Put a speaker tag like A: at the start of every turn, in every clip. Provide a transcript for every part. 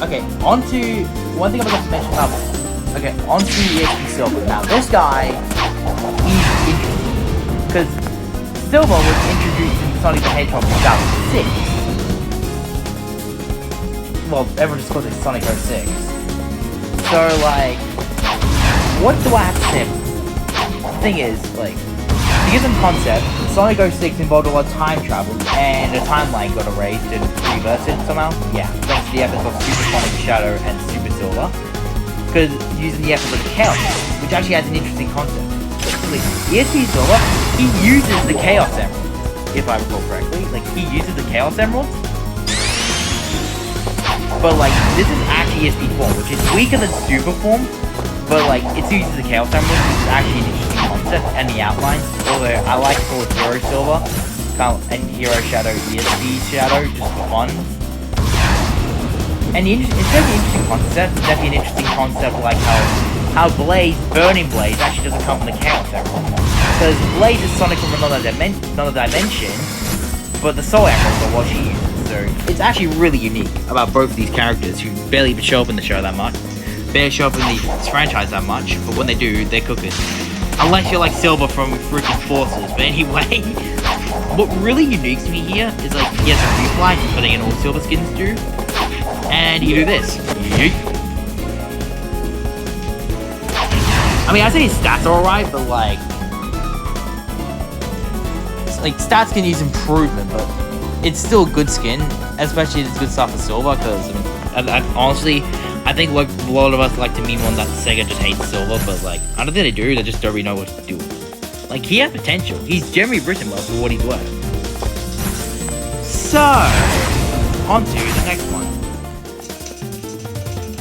A: Okay, onto one thing I forgot to mention about. Okay, onto ESP Silver. Now this guy, he's interesting because Silver was introduced in Sonic the Hedgehog in 2006. Well, everyone just calls it Sonic 06. So like, what do I have to say? The thing is, like, to give them concept, Sonic 06 involved a lot of time travel, and the timeline got erased and reversed it somehow. Yeah, thanks to the efforts of Super Sonic Shadow and Super Silver. Because using the efforts of Chaos, which actually has an interesting concept. Like, ESP Silver, he uses the Chaos Emeralds, if I recall correctly. Like, he uses the Chaos Emeralds. But like, this is actually ESP form, which is weaker than Super form. But like, it uses the Chaos Emeralds, which is actually an interesting concept, and the outline. Although I like to call it Hero Silver, and Hero Shadow, ESP Shadow, just for fun. And it's definitely an interesting concept. It's definitely an interesting concept, like how Blaze, Burning Blaze, actually doesn't come from the Chaos Emerald. Because Blaze is Sonic from another dimension, but the Soul Emeralds are what she uses. So it's actually really unique about both of these characters, who barely even show up in the show that much. Barely show up in the franchise that much, but when they do, they're cookers. Unless you're like Silver from freaking Forces. But anyway, what really unique to me here is like, he has a refly, something in all Silver skins do. And you do this. Yeet. I mean, I'd say his stats are alright, but like stats can use improvement, but it's still a good skin, especially if it's good stuff for Silver, because honestly, I think like a lot of us like to meme on that Sega just hates Silver, but like, I don't think they do, they just don't really know what to do. Like, he has potential. He's generally written well for what he's worth. So, on to the next one.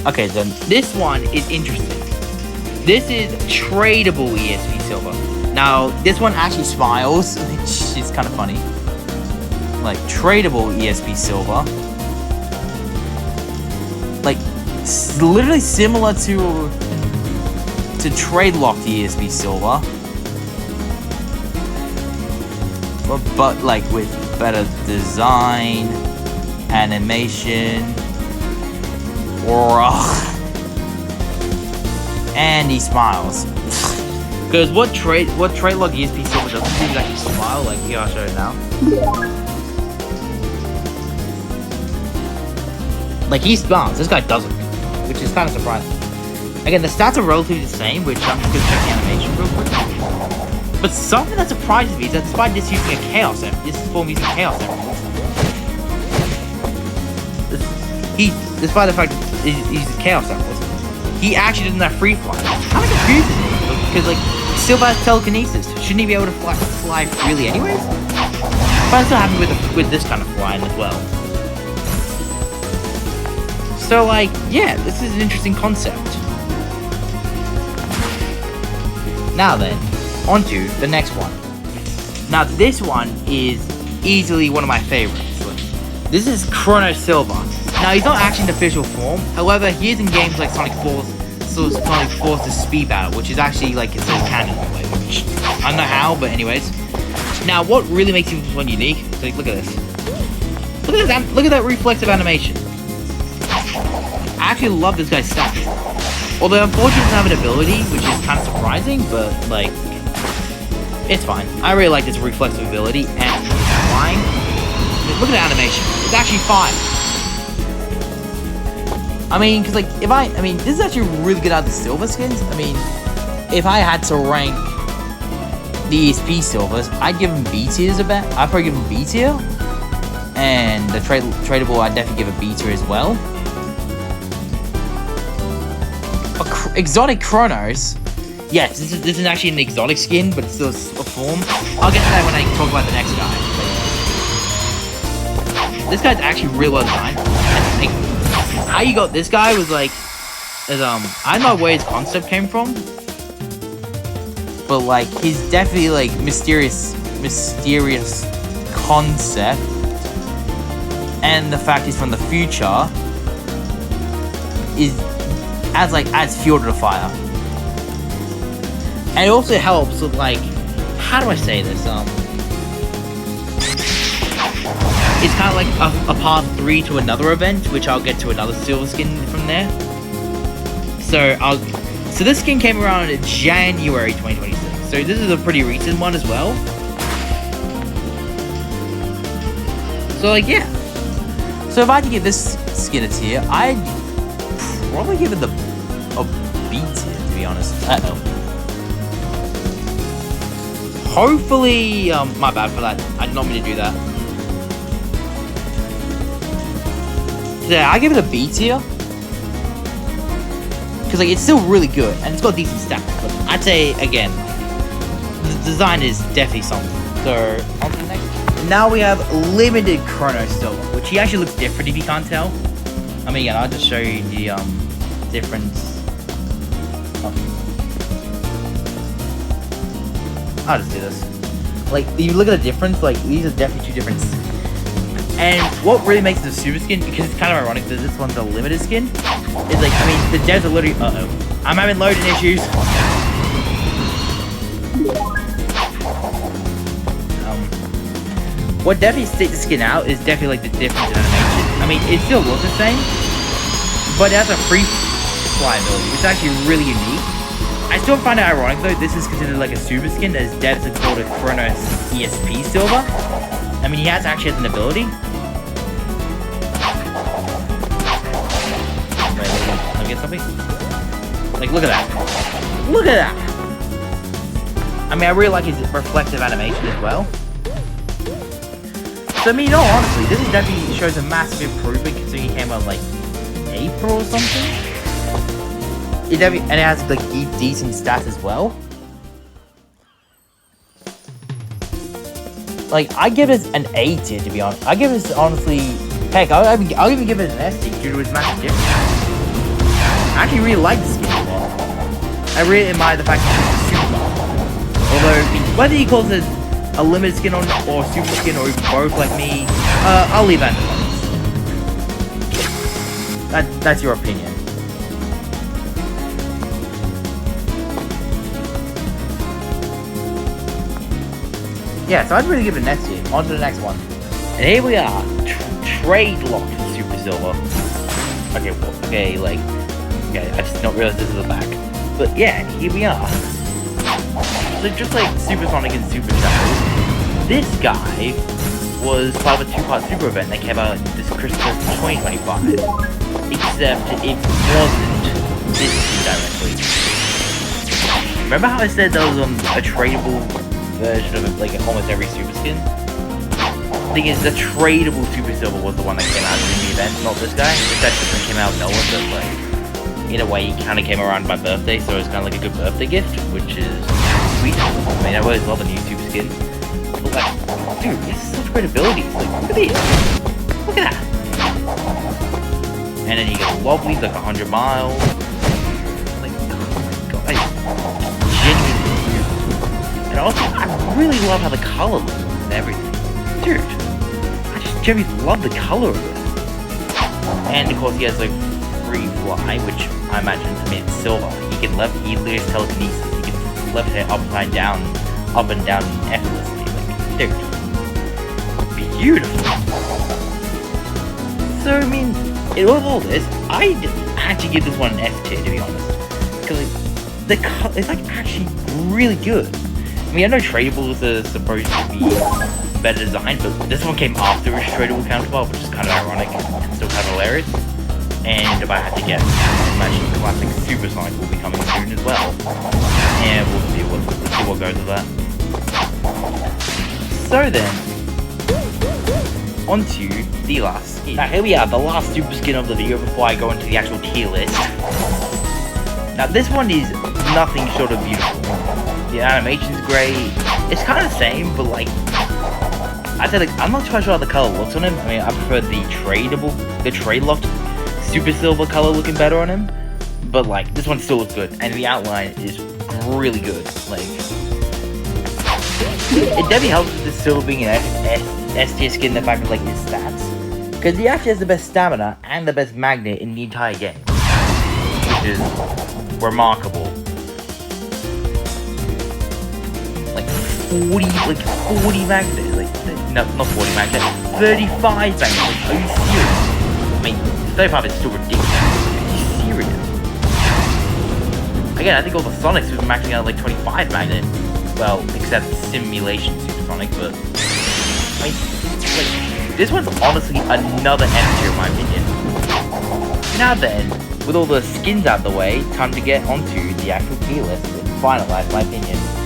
A: Okay, then this one is interesting. This is tradable ESP Silver. Now, this one actually smiles, which is kind of funny. Like, tradable ESP Silver. Like, literally similar to trade locked ESP Silver, but like with better design, animation, and he smiles. Because what trade locked ESP Silver doesn't do is actually smile. Like, here, I'll show it now. Like, he smiles. This guy doesn't, which is kind of surprising. Again, the stats are relatively the same, which I'm just going to check the animation real quick. But something that surprises me is that despite this using a Chaos Emerald, this form using Chaos Emeralds, despite the fact that he uses Chaos Emeralds, he actually doesn't have free fly. It's kind of confusing me, because like, Silver has telekinesis. Shouldn't he be able to fly freely anyways? But I'm still happy with this kind of flying as well. So like, yeah, this is an interesting concept. Now then, on to the next one. Now this one is easily one of my favorites. This is Chrono Silver. Now he's not actually in official form, however he is in games like Sonic Force's Speed Battle, which is actually like considered canon in a way, which I don't know how, but anyways. Now what really makes this one unique, so like, look at this. Look at that reflexive animation. I actually love this guy's stats. Although unfortunately he doesn't have an ability, which is kind of surprising, but like, it's fine. I really like this reflexive ability, and his flying. Look at the animation. It's actually fine. I mean, because like, this is actually really good out of the Silver skins. I mean, if I had to rank the ESP Silvers, I'd give him B tiers a bit. I'd probably give him B tier. And the tradable, I'd definitely give a B tier as well. Exotic Chronos. Yes, this is actually an exotic skin, but it's still a form. I'll get to that when I talk about the next guy. This guy's actually real well designed. Like, how you got this guy was like, I don't know where his concept came from, but like, he's definitely like mysterious concept, and the fact he's from the future adds fuel to the fire. And it also helps with like, how do I say this? it's kind of like a part 3 to another event, which I'll get to another silver skin from there. So this skin came around in January 2026. So this is a pretty recent one as well. So like, yeah. So if I had to give this skin a tier, I'd probably give it a B tier, to be honest. Hopefully, my bad for that. I did not mean to do that. Yeah, I give it a B tier. Because like, it's still really good, and it's got decent stats. But I'd say, again, the design is definitely something. So, on to the next. Now we have limited Chrono Silver, which he actually looks different if you can't tell. I mean, yeah, I'll just show you the difference. I'll just do this. Like, you look at the difference, like, these are definitely two different. And what really makes it a super skin, because it's kind of ironic that this one's a limited skin, is like, I mean, the devs are literally, I'm having loading issues. What definitely sticks the skin out is definitely like the difference in animation. I mean, it still looks the same, but it has a free fly ability, which is actually really unique. I still find it ironic though, this is considered like a super skin, as devs have called it Chronos ESP Silver. I mean, he actually has an ability. Wait, let me get something. Like, look at that. Look at that! I mean, I really like his reflective animation as well. So, I mean, no, honestly, this is definitely shows a massive improvement considering he came out like April or something. And it has like decent stats as well. Like, I give it an A tier, to be honest. I give it, honestly, heck, I'll even give it an S tier due to its massive difference. I actually really like the skin. I really admire the fact that it's super. Although, I mean, whether he calls it a limited skin or super skin or even both like me, I'll leave that in the comments. That's your opinion. Yeah, so I'd really give it an S tier. On to the next one. And here we are. Trade locked for Super Silver. Okay, well, okay, like, okay, I just don't realize this is the back. But yeah, here we are. So just like Supersonic and Super Shadow, this guy was part of a 2-part super event that came out this Christmas 2025. Except it wasn't this directly. Remember how I said that was a tradable version of it, like almost every super skin? The thing is, the tradable Super Silver was the one that came out in the event, not this guy. This actually came out no one, but like, in a way, he kind of came around my birthday, so it's kind of like a good birthday gift, which is sweet. I mean, I always love the new super skin. But like, dude, he has such great abilities. Like, look at these. Look at that. And then you get Wobbly, like 100 miles. Like, oh my god, genuinely beautiful. And also, I really love how the color looks and everything. Dude, I just genuinely love the color of it. And of course, he has like free fly, which I imagine to me it's silver. He literally has telekinesis. He can levitate up and down effortlessly. Like, dude, beautiful. So I mean, in all this, I'd actually give this one an F tier, to be honest, because it's like actually really good. I mean, I know tradables are supposed to be better designed, but this one came after its tradable counterpart, which is kind of ironic and still kind of hilarious. And if I had to guess, I imagine classic Supersonic will be coming soon as well. And we'll see what goes with that. So then, onto the last skin. Now here we are, the last super skin of the video before I go into the actual tier list. Now this one is nothing short of beautiful. The animation's great. It's kind of the same, but like, I'd say like, I'm not quite sure how the color looks on him. I mean, I prefer the trade locked Super Silver color looking better on him. But like, this one still looks good, and the outline is really good. Like, it definitely helps with this silver being an S tier skin, the fact of like his stats. Because he actually has the best stamina and the best magnet in the entire game. Which is remarkable. Like 40 magnets. Like, No, not 40 magnet. 35 magnet. Are you serious? I mean, 35 is still ridiculous. Are you serious? Again, I think all the Sonics were maxing out like 25 magnet. Well, except Simulation Supersonic, but I mean, like, this one's honestly another M tier in my opinion. Now then, with all the skins out the way, time to get onto the actual tier list and finalize my opinion.